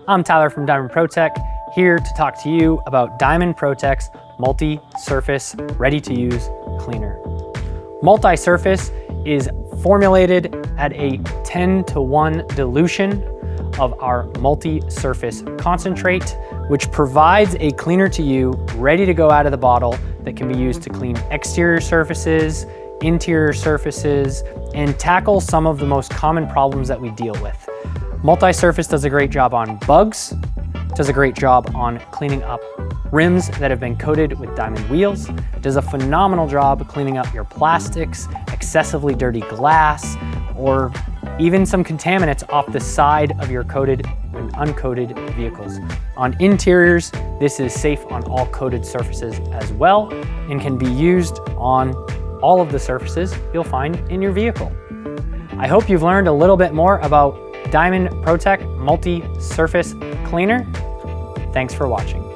I'm Tyler from Diamond ProTech, here to talk to you about Diamond ProTech's multi-surface, ready-to-use cleaner. Multi-surface is formulated at a 10-to-1 dilution of our multi-surface concentrate, which provides a cleaner to you ready to go out of the bottle that can be used to clean exterior surfaces, interior surfaces, and tackle some of the most common problems that we deal with. Multi-surface does a great job on bugs, does a great job on cleaning up rims that have been coated with diamond wheels, does a phenomenal job cleaning up your plastics, excessively dirty glass, or even some contaminants off the side of your coated and uncoated vehicles. On interiors, this is safe on all coated surfaces as well and can be used on all of the surfaces you'll find in your vehicle. I hope you've learned a little bit more about Diamond ProTech Multi-Surface Cleaner. Thanks for watching.